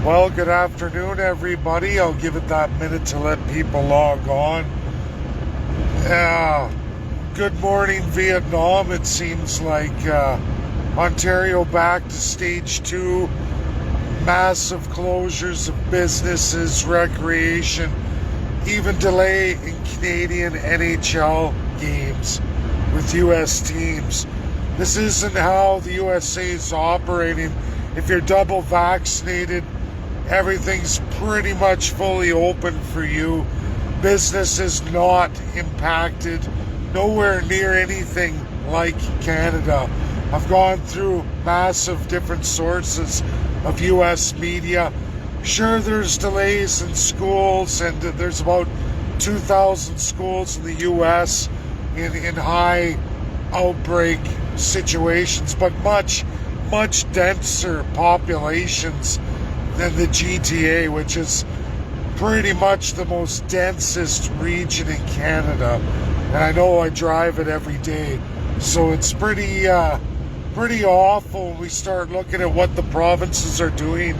Well, good afternoon, everybody. I'll give it that minute to let people log on. Good morning, Vietnam. It seems like Ontario back to stage two. Massive closures of businesses, recreation, even delay in Canadian NHL games with U.S. teams. This isn't how the USA is operating. If you're double vaccinated, everything's pretty much fully open for you. Business is not impacted, nowhere near anything like Canada. I've gone through massive different sources of US media. Sure, there's delays in schools, and there's about 2,000 schools in the US in high outbreak situations, but much denser populations than the GTA, which is pretty much the most densest region in Canada. And I know I drive it every day, so it's pretty awful when we start looking at what the provinces are doing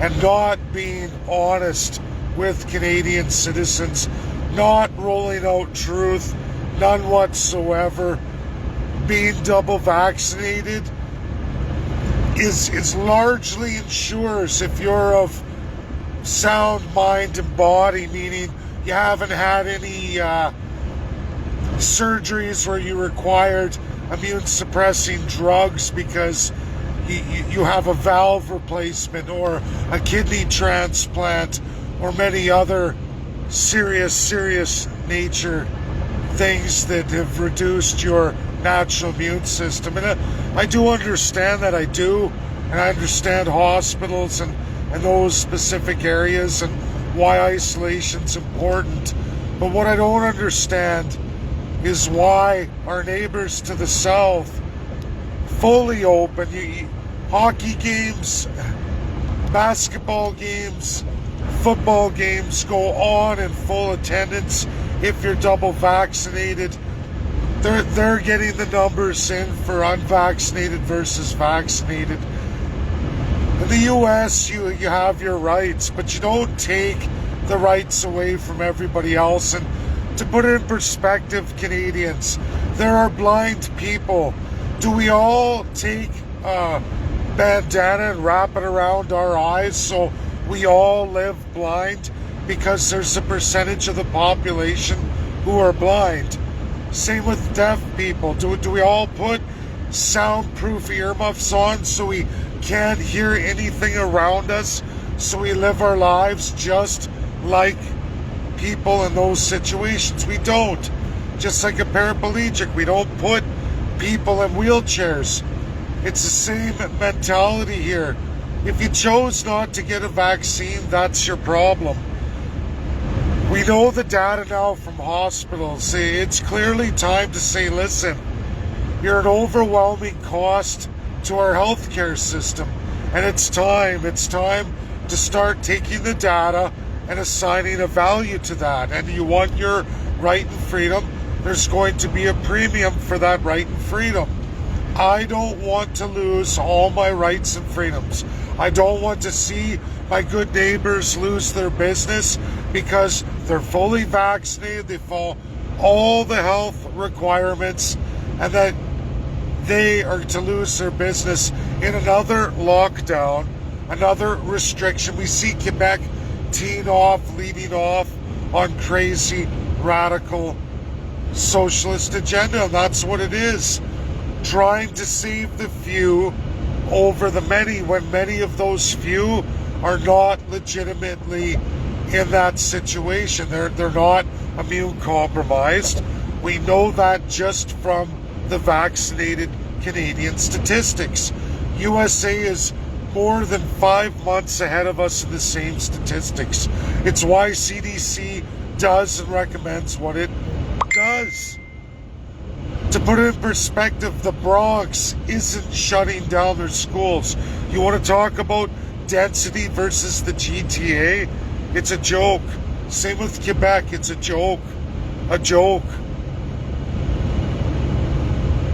and not being honest with Canadian citizens, not rolling out truth, none whatsoever. Being double vaccinated is largely ensures, if you're of sound mind and body, meaning you haven't had any surgeries where you required immune suppressing drugs because you have a valve replacement or a kidney transplant or many other serious nature things that have reduced your natural immune system. And I do understand that, and I understand hospitals and those specific areas and why isolation's important. But what I don't understand is why our neighbors to the south, fully open, hockey games, basketball games, football games go on in full attendance. If you're double vaccinated, they're getting the numbers in for unvaccinated versus vaccinated. In the US, you have your rights, but you don't take the rights away from everybody else. And to put it in perspective, Canadians, there are blind people. Do we all take a bandana and wrap it around our eyes so we all live blind? Because there's a percentage of the population who are blind. Same with deaf people. Do we all put soundproof earmuffs on so we can't hear anything around us, so we live our lives just like people in those situations? We don't. Just like a paraplegic, we don't put people in wheelchairs. It's the same mentality here. If you chose not to get a vaccine, that's your problem. We know the data now from hospitals. It's clearly time to say, listen, you're an overwhelming cost to our healthcare system, and it's time to start taking the data and assigning a value to that. And you want your right and freedom, there's going to be a premium for that right and freedom. I don't want to lose all my rights and freedoms. I don't want to see my good neighbors lose their business because they're fully vaccinated, they follow all the health requirements, and that they are to lose their business in another lockdown, another restriction. We see Quebec leading off on crazy, radical socialist agenda, and that's what it is. Trying to save the few over the many, when many of those few are not legitimately in that situation. They're not immune compromised. We know that just from the vaccinated Canadian statistics. USA is more than 5 months ahead of us in the same statistics. It's why CDC does and recommends what it does. To put it in perspective, the Bronx isn't shutting down their schools. You want to talk about density versus the GTA? It's a joke. Same with Quebec, it's a joke. A joke.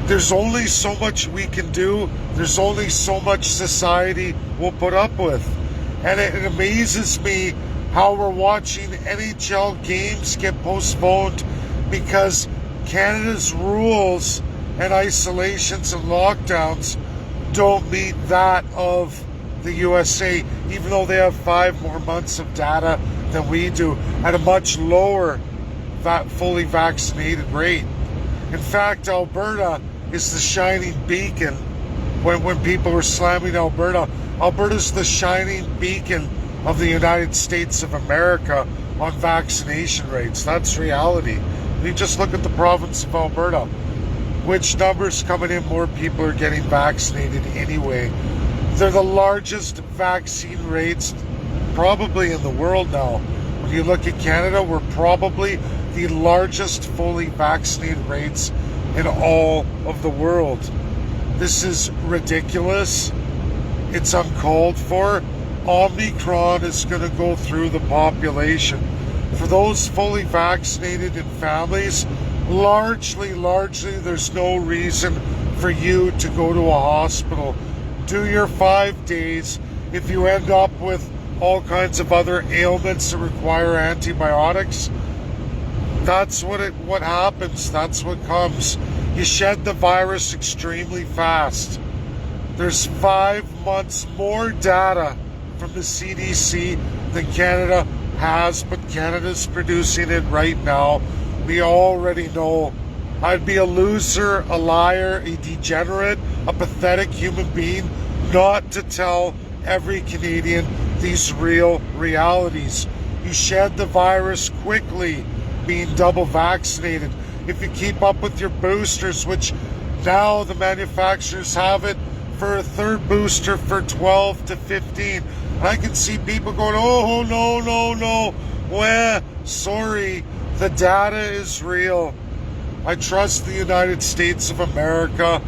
There's only so much we can do. There's only so much society will put up with. And it amazes me how we're watching NHL games get postponed because Canada's rules and isolations and lockdowns don't meet that of the USA, even though they have 5 more months of data than we do at a much lower fully vaccinated rate. In fact, Alberta is the shining beacon. When people were slamming Alberta, Alberta's the shining beacon of the United States of America on vaccination rates. That's reality. You just look at the province of Alberta. Which numbers coming in, more people are getting vaccinated anyway. They're the largest vaccine rates probably in the world now. When you look at Canada, we're probably the largest fully vaccinated rates in all of the world. This is ridiculous. It's uncalled for. Omicron is going to go through the population. For those fully vaccinated in families, largely, there's no reason for you to go to a hospital. Do your 5 days. If you end up with all kinds of other ailments that require antibiotics, that's what happens. That's what comes. You shed the virus extremely fast. There's 5 months more data from the CDC than Canada has, but Canada's producing it right now. We already know. I'd be a loser, a liar, a degenerate, a pathetic human being not to tell every Canadian these real realities. You shed the virus quickly being double vaccinated. If you keep up with your boosters, which now the manufacturers have it for a third booster for 12 to 15. And I can see people going, oh, no. Well, sorry, the data is real. I trust the United States of America.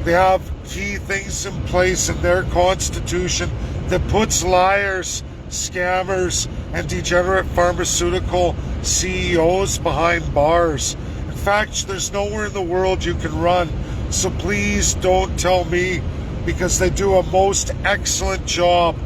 They have key things in place in their constitution that puts liars, scammers, and degenerate pharmaceutical CEOs behind bars. In fact, there's nowhere in the world you can run. So please don't tell me, because they do a most excellent job,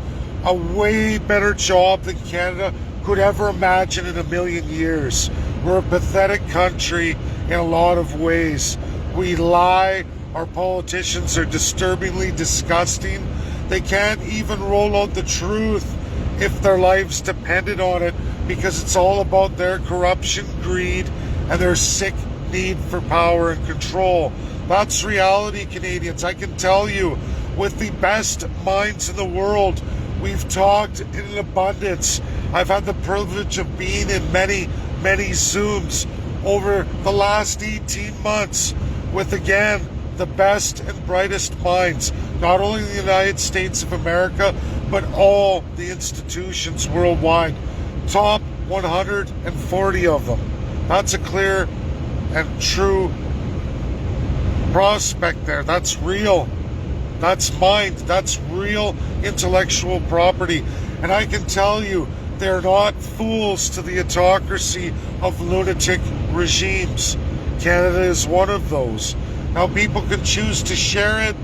a way better job than Canada could ever imagine in a million years. We're a pathetic country in a lot of ways. We lie. Our politicians are disturbingly disgusting. They can't even roll out the truth if their lives depended on it, because it's all about their corruption, greed, and their sick need for power and control. That's reality, Canadians. I can tell you, with the best minds in the world, we've talked in an abundance. I've had the privilege of being in many Zooms over the last 18 months with, again, the best and brightest minds, not only in the United States of America, but all the institutions worldwide. Top 140 of them. That's a clear and true prospect there. That's real. That's mind. That's real intellectual property. And I can tell you, they're not fools to the autocracy of lunatic regimes. Canada is one of those. Now, people can choose to share it.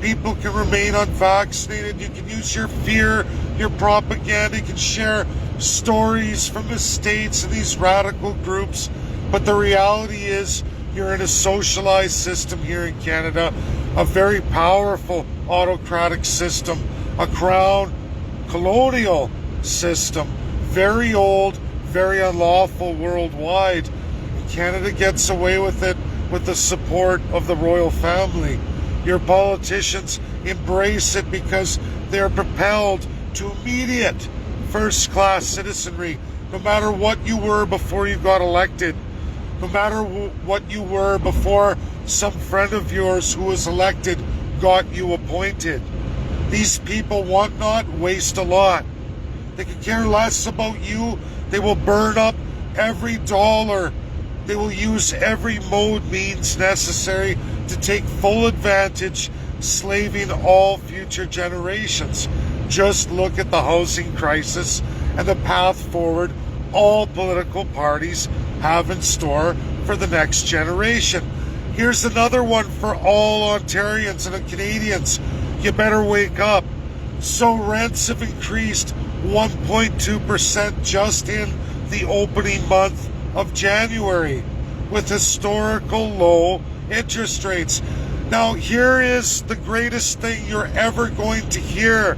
People can remain unvaccinated. You can use your fear, your propaganda. You can share stories from the States and these radical groups. But the reality is, you're in a socialized system here in Canada, a very powerful autocratic system, a crown colonial system, very old, very unlawful worldwide. Canada gets away with it with the support of the royal family. Your politicians embrace it because they're propelled to immediate first-class citizenry, no matter what you were before you got elected, no matter what you were before some friend of yours who was elected got you appointed. These people want not waste a lot. They could care less about you. They will burn up every dollar. They will use every means necessary to take full advantage, slaving all future generations. Just look at the housing crisis and the path forward all political parties have in store for the next generation. Here's another one for all Ontarians and Canadians. You better wake up. So rents have increased 1.2% just in the opening month of January, with historical low interest rates. Now, here is the greatest thing you're ever going to hear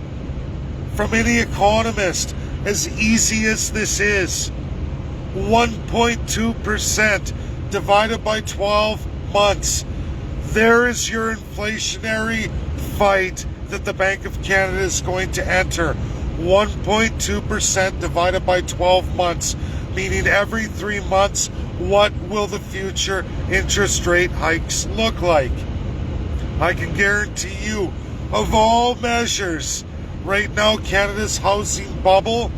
from any economist, as easy as this is. 1.2% divided by 12 months. There is your inflationary fight that the Bank of Canada is going to enter. 1.2% divided by 12 months, meaning every 3 months, what will the future interest rate hikes look like? I can guarantee you, of all measures, right now Canada's housing bubble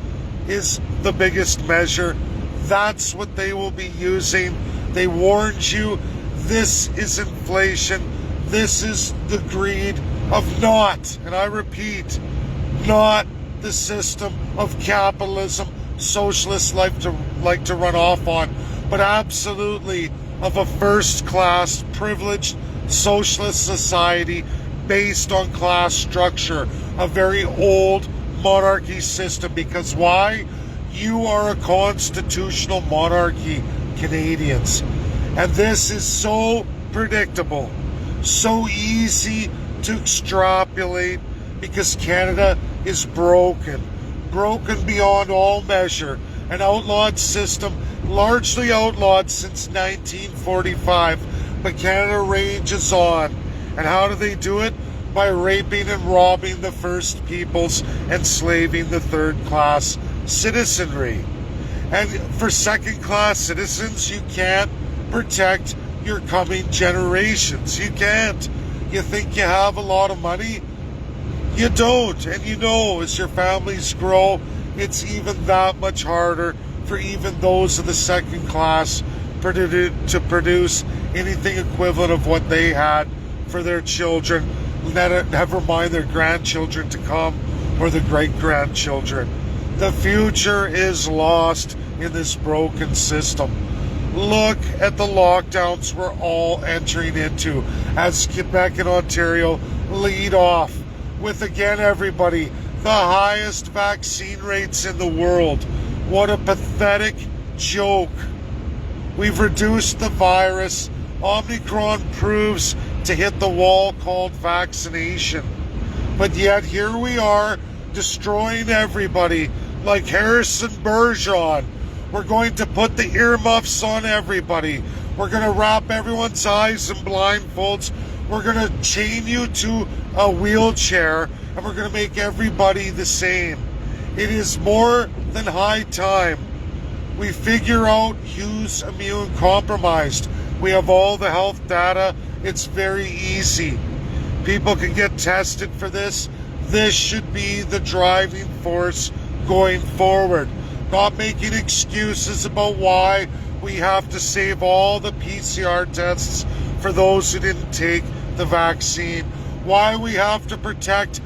is the biggest measure. That's what they will be using. They warned you, this is inflation. This is the greed of not, and I repeat, not the system of capitalism socialists like to run off on, but absolutely of a first-class, privileged socialist society based on class structure, a very old monarchy system. Because why? You are a constitutional monarchy, Canadians. And this is so predictable, so easy to extrapolate, because Canada is broken beyond all measure. An outlawed system, largely outlawed since 1945, but Canada rages on. And how do they do it? By raping and robbing the First Peoples, enslaving the third-class citizenry. And for second-class citizens, you can't protect your coming generations. You can't. You think you have a lot of money? You don't. And you know, as your families grow, it's even that much harder for even those of the second class to produce anything equivalent of what they had for their children, never mind their grandchildren to come or the great-grandchildren. The future is lost in this broken system. Look at the lockdowns we're all entering into as Quebec and Ontario lead off with, again, everybody, the highest vaccine rates in the world. What a pathetic joke. We've reduced the virus. Omicron proves to hit the wall called vaccination. But yet here we are destroying everybody like Harrison Bergeron. We're going to put the earmuffs on everybody. We're going to wrap everyone's eyes in blindfolds. We're going to chain you to a wheelchair, and we're going to make everybody the same. It is more than high time we figure out who's immune compromised. We have all the health data. It's very easy. People can get tested for this. This should be the driving force going forward. Not making excuses about why we have to save all the PCR tests for those who didn't take the vaccine. Why we have to protect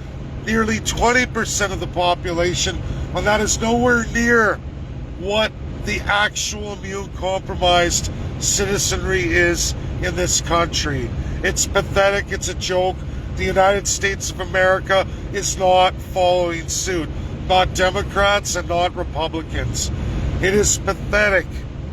nearly 20% of the population when that is nowhere near what the actual immune compromised citizenry is in this country. It's pathetic. It's a joke. The United States of America is not following suit. Not Democrats and not Republicans. It is pathetic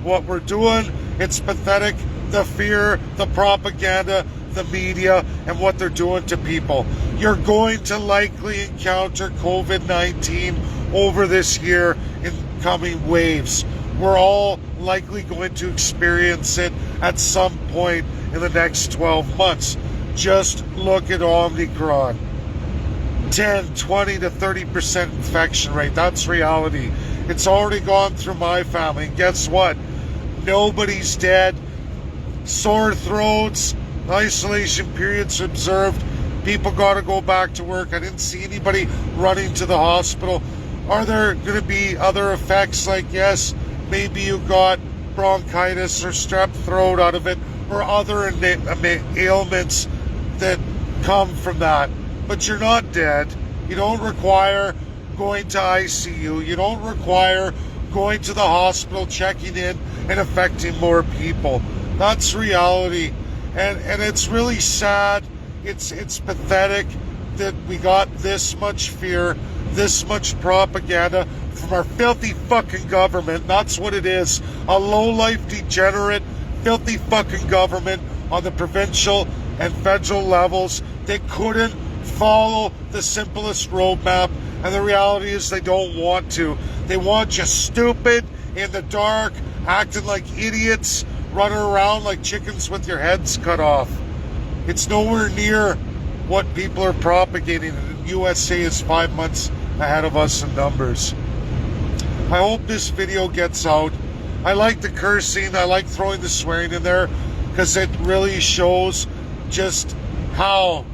what we're doing. It's pathetic, the fear, the propaganda, the media, and what they're doing to people. You're going to likely encounter COVID-19 over this year in coming waves. We're all likely going to experience it at some point in the next 12 months. Just look at Omicron. 10, 20 to 30% infection rate. That's reality. It's already gone through my family. And guess what? Nobody's dead. Sore throats, isolation periods observed. People got to go back to work. I didn't see anybody running to the hospital. Are there going to be other effects? Like, yes, maybe you got bronchitis or strep throat out of it, or other ailments that come from that. But you're not dead. You don't require going to ICU. You don't require going to the hospital, checking in, and affecting more people. That's reality. And it's really sad. It's pathetic. that we got this much fear, this much propaganda from our filthy fucking government. That's what it is. A low-life, degenerate, filthy fucking government on the provincial and federal levels. They couldn't follow the simplest roadmap, and the reality is they don't want to. They want you stupid, in the dark, acting like idiots, running around like chickens with your heads cut off. It's nowhere near what people are propagating, and the USA is 5 months ahead of us in numbers. I hope this video gets out. I like the cursing, I like throwing the swearing in there, because it really shows just how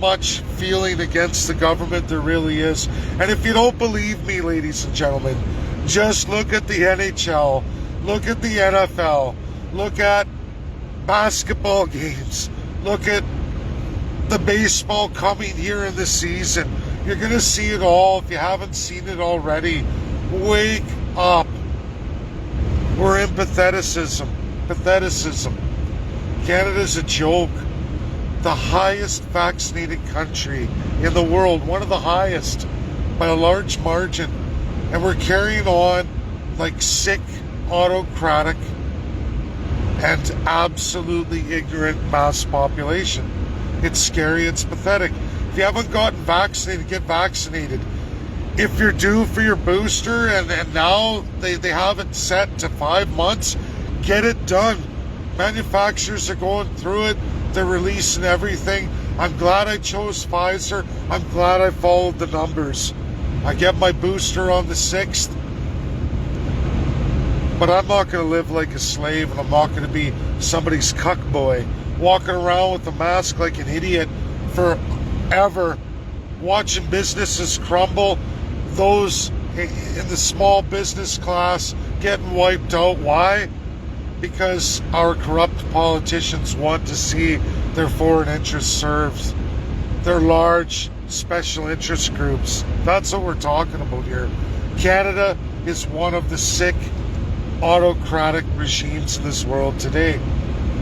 much feeling against the government there really is. And if you don't believe me, ladies and gentlemen, just look at the NHL, look at the NFL, look at basketball games, look at the baseball coming here in the season. You're going to see it all. If you haven't seen it already, wake up. We're in patheticism. Canada's a joke. The highest vaccinated country in the world, one of the highest by a large margin. And we're carrying on like sick, autocratic, and absolutely ignorant mass population. It's scary, it's pathetic. If you haven't gotten vaccinated, get vaccinated. If you're due for your booster and now they have it set to 5 months, get it done. Manufacturers are going through it. They're releasing everything. I'm glad I chose Pfizer. I'm glad I followed the numbers. I get my booster on the 6th. But I'm not going to live like a slave, and I'm not going to be somebody's cuck boy, walking around with a mask like an idiot forever, watching businesses crumble, those in the small business class getting wiped out. Why? Because our corrupt politicians want to see their foreign interests served. Their large special interest groups. That's what we're talking about here. Canada is one of the sick, autocratic regimes in this world today.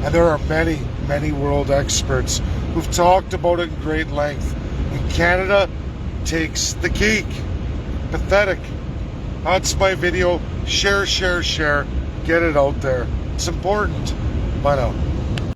And there are many, many world experts who've talked about it in great length. And Canada takes the cake. Pathetic. That's my video. Share, share, share. Get it out there. It's important. Bye now.